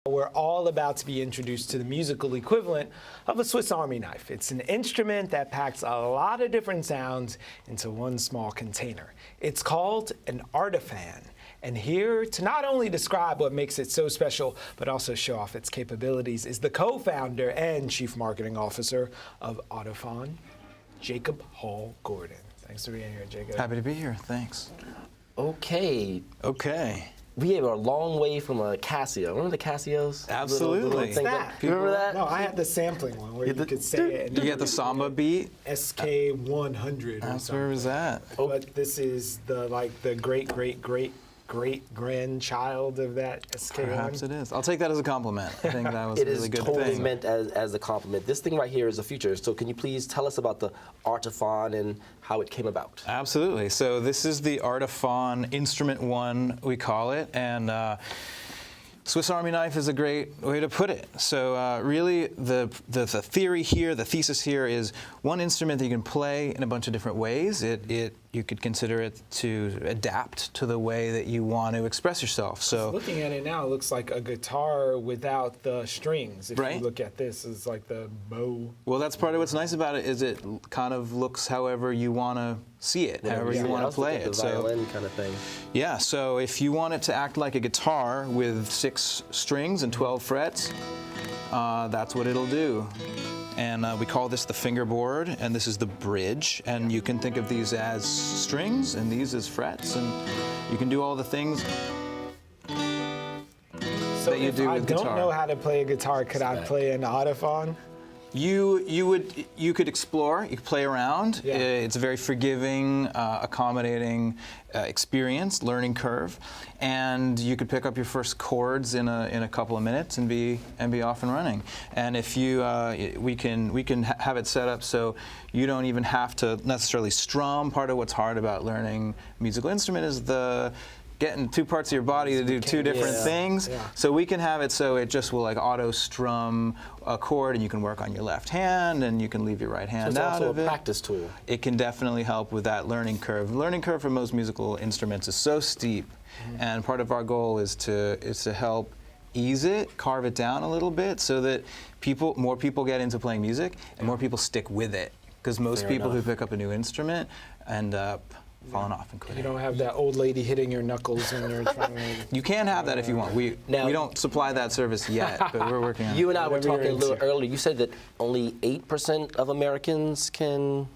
We're all about to be introduced to the musical equivalent of a Swiss Army knife. It's an instrument that packs a lot of different sounds into one small container. It's called an Artiphon. And here to not only describe what makes it so special, but also show off its capabilities is the co-founder and chief marketing officer of Artiphon, Jacob Hall Gordon. Thanks for being here, Jacob. Happy to be here, thanks. Okay. We are a long way from a Casio. Remember the Casios? Absolutely. Little thing remember that? No, I had the sampling one where you could say it. And You get the samba beat? SK100 That's or where was something. that? But this is the great-grandchild of that SK1. Perhaps it is. I'll take that as a compliment. I think that was a really good thing. It is totally meant as a compliment. This thing right here is the future. So can you please tell us about the Artiphon and how it came about? Absolutely. So this is the Artiphon Instrument 1, we call it. And Swiss Army knife is a great way to put it. So really the theory here, the thesis here is one instrument that you can play in a bunch of different ways. You could consider it to adapt to the way that you want to express yourself. So looking at it now, it looks like a guitar without the strings. If right? you look at this, it's like the bow. Well, that's part of what's nice about it is it kind of looks however you want to see it, however you want to play it. The violin kind of thing. Yeah, so if you want it to act like a guitar with 6 strings and 12 frets, that's what it'll do. And we call this the fingerboard, and this is the bridge. And you can think of these as strings, and these as frets, and you can do all the things So that you do with guitar. If I don't know how to play a guitar, could I play an Artiphon? You could explore, you could play around. Yeah. It's a very forgiving, accommodating experience, learning curve, and you could pick up your first chords in a couple of minutes and be off and running. And if you we can have it set up so you don't even have to necessarily strum. Part of what's hard about learning a musical instrument is getting 2 parts of your body to do 2 different things. Yeah. So we can have it so it just will like auto strum a chord, and you can work on your left hand, and you can leave your right hand out of it. So it's also a practice tool. It can definitely help with that learning curve. The learning curve for most musical instruments is so steep, and part of our goal is to help ease it, carve it down a little bit, so that more people get into playing music, and more people stick with it. Because most people who pick up a new instrument end up falling off and quitting. You don't have that old lady hitting your knuckles when you're trying to... You can have that if you want. We don't supply that service yet, but we're working on it. You and I were talking a little earlier. You said that only 8% of Americans can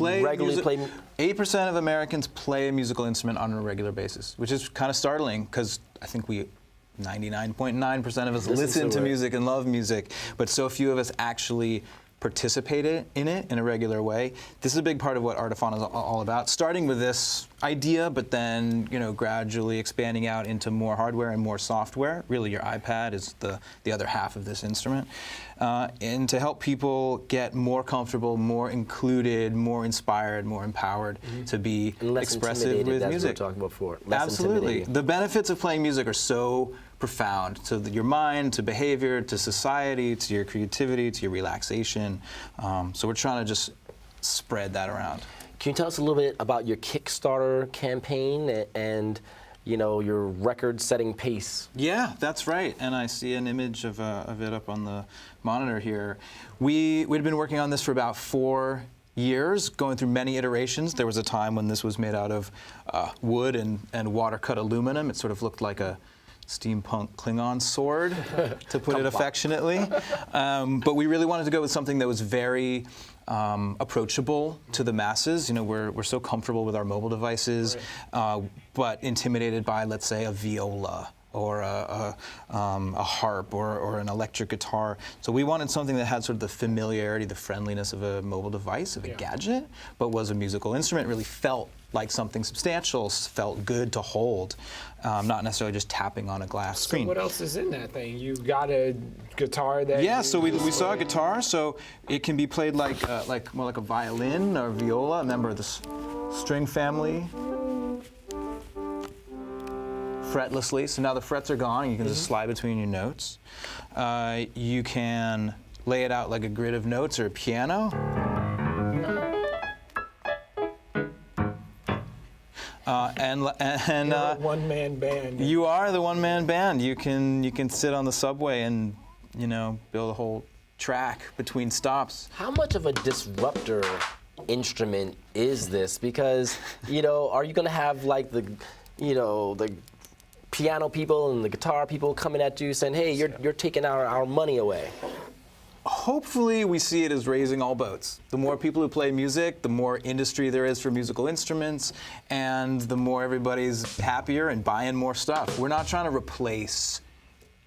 regularly play. 8% of Americans play a musical instrument on a regular basis, which is kind of startling because I think 99.9% of us listen to music and love music, but so few of us actually participate in it in a regular way. This is a big part of what Artiphon is all about, starting with this idea, but then gradually expanding out into more hardware and more software. Really, your iPad is the other half of this instrument. And to help people get more comfortable, more included, more inspired, more empowered to be expressive with music. That's what we were talking about before. Absolutely. The benefits of playing music are so profound to your mind, to behavior, to society, to your creativity, to your relaxation. So we're trying to just spread that around. Can you tell us a little bit about your Kickstarter campaign and your record-setting pace? Yeah, that's right. And I see an image of it up on the monitor here. We'd been working on this for about 4 years, going through many iterations. There was a time when this was made out of wood and water-cut aluminum. It sort of looked like a steampunk Klingon sword, to put it affectionately. But we really wanted to go with something that was very approachable to the masses. We're so comfortable with our mobile devices, but intimidated by, let's say, a viola or a harp or an electric guitar. So we wanted something that had sort of the familiarity, the friendliness of a mobile device, of a gadget, but was a musical instrument, really felt like something substantial, felt good to hold, not necessarily just tapping on a glass screen. So what else is in that thing? You got a guitar that... Yeah, so we saw a guitar, so it can be played like more like a violin or viola, a member of the string family. Fretlessly, so now the frets are gone, and you can just slide between your notes. You can lay it out like a grid of notes or a piano. And You're a one-man band. you are the one-man band. You can sit on the subway and build a whole track between stops. How much of a disruptor instrument is this? Because, are you going to have like the piano people and the guitar people coming at you saying, hey, you're taking our money away? Hopefully we see it as raising all boats. The more people who play music, the more industry there is for musical instruments, and the more everybody's happier and buying more stuff. We're not trying to replace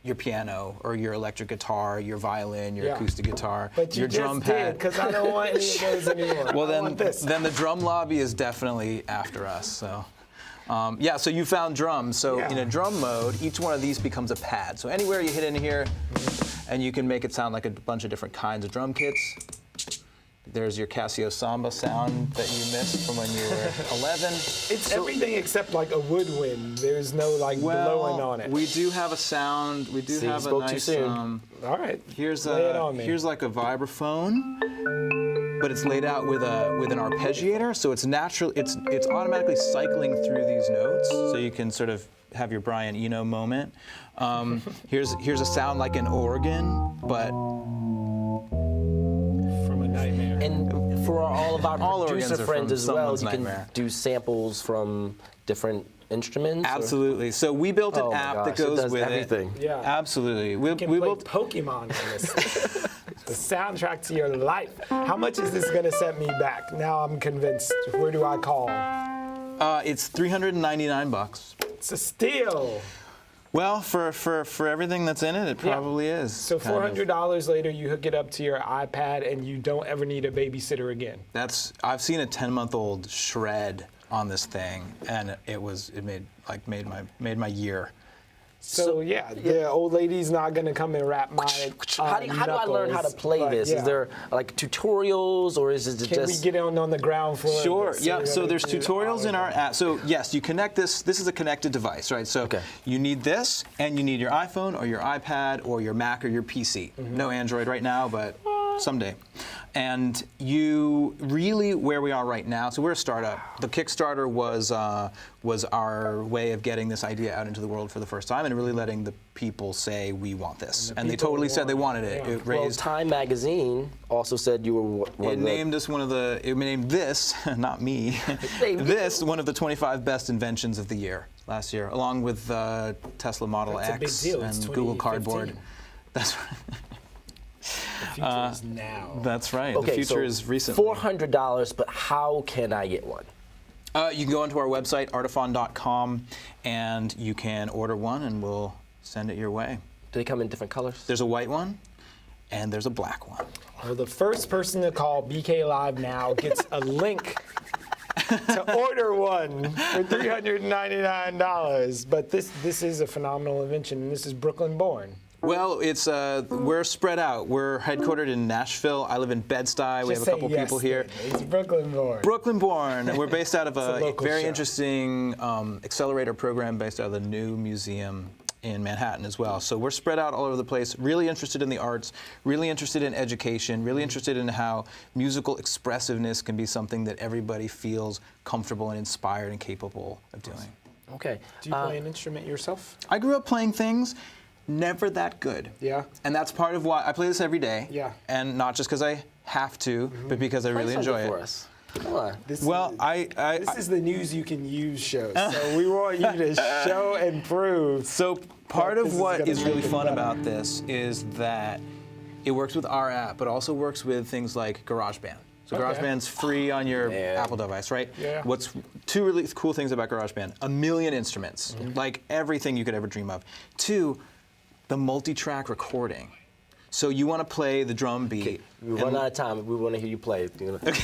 your piano or your electric guitar, your violin, your acoustic guitar, but your drum pad. Because I don't want any of those anymore. Well, I want this. then the drum lobby is definitely after us. So. So you found drums. So in a drum mode, each one of these becomes a pad. So anywhere you hit in here, and you can make it sound like a bunch of different kinds of drum kits. There's your Casio Samba sound that you missed from when you were 11. It's everything except like a woodwind. There's no blowing on it. We do have a sound. We do have a nice. All right. Here's Lay it on me. here's like a vibraphone, but it's laid out with an arpeggiator, so it's natural. It's automatically cycling through these notes, so you can sort of have your Brian Eno moment. Here's a sound like an organ, but From a nightmare. And for all of our All producer organs are friends from as well, someone's you can nightmare. do samples from different instruments? or- Absolutely. So we built an Oh my app gosh, that it goes does with everything. it. Yeah. Absolutely. We You can play built. Pokemon on this. The soundtrack to your life. How much is this gonna set me back? Now I'm convinced. Where do I call? It's $399. It's a steal. Well, for everything that's in it, it probably is. So kind of. $400 later, you hook it up to your iPad, and you don't ever need a babysitter again. I've seen a 10-month-old shred on this thing, and it made my year. So yeah, the old lady's not gonna come and wrap my. How do I learn how to knuckles, play but this? yeah. Is there like tutorials, or is it Can just? we get on the ground floor? of Sure. this Yeah. we So don't there's do tutorials all in of our it? app. So yes, you connect this. This is a connected device, right? So Okay. you need this, and you need your iPhone or your iPad or your Mac or your PC. No Android right now, but someday. And you really, where we are right now, so we're a startup. The Kickstarter was our way of getting this idea out into the world for the first time and really letting the people say, we want this. And they people totally said they want wanted it. it, yeah. It Well, raised. Time Magazine also said you were one It of the. named us it named this, not me, Named this one of the 25 best inventions of the year last year, along with Tesla Model That's a big X deal. It's and Google 2015. Cardboard. That's right. The future is now. That's right. Okay, The future so is recently. $400, but how can I get one? You can go onto our website, artiphon.com, and you can order one, and we'll send it your way. Do they come in different colors? There's a white one, and there's a black one. Well, the first person to call BK Live now gets a link to order one for $399. But this is a phenomenal invention, and this is Brooklyn born. Well, it's we're spread out. We're headquartered in Nashville. I live in Bed-Stuy. We have a Just say couple yes, people here. then. It's Brooklyn born. Brooklyn born. We're based out of a local very show. interesting accelerator program based out of the new museum in Manhattan as well. So we're spread out all over the place, really interested in the arts, really interested in education, really interested in how musical expressiveness can be something that everybody feels comfortable and inspired and capable of doing. Okay. Do you play an instrument yourself? I grew up playing things, never that good. Yeah. And that's part of why I play this every day. Yeah. And not just because I have to, but because I Play really something enjoy for it. us. Come on. This Well, is, this is the news you can use show. So we want you to show and prove. So part this of is what gonna is really make it fun better. about this is that it works with our app, but also works with things like GarageBand. So Okay. GarageBand's free on your Man. Apple device, right? Yeah. What's two really cool things about GarageBand? 1 million instruments, Mm-hmm. like everything you could ever dream of. 2, the multi-track recording. So you want to play the drum beat. We run out of time. We want to hear you play. They're gonna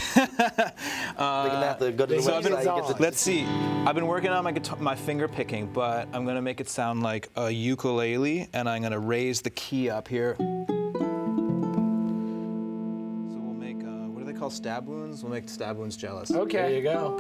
have to go to the So I've been- website. Get the- Let's see. I've been working on my finger picking, but I'm gonna make it sound like a ukulele, and I'm gonna raise the key up here. So we'll make what do they call stab wounds? We'll make stab wounds jealous. Okay. There you go.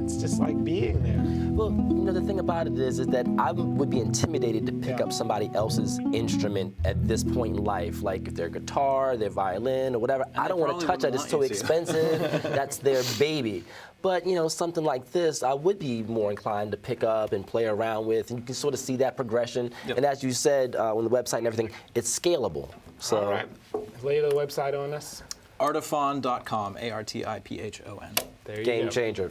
It's just like being there. Well, the thing about it is that I would be intimidated to pick up somebody else's instrument at this point in life, like their guitar, their violin, or whatever. I don't want to touch it. It's so expensive. That's their baby. But, something like this, I would be more inclined to pick up and play around with, and you can sort of see that progression. Yep. And as you said on the website and everything, it's scalable. So, All right. Lay the website on us. Artiphon.com, Artiphon. There you go. game changer.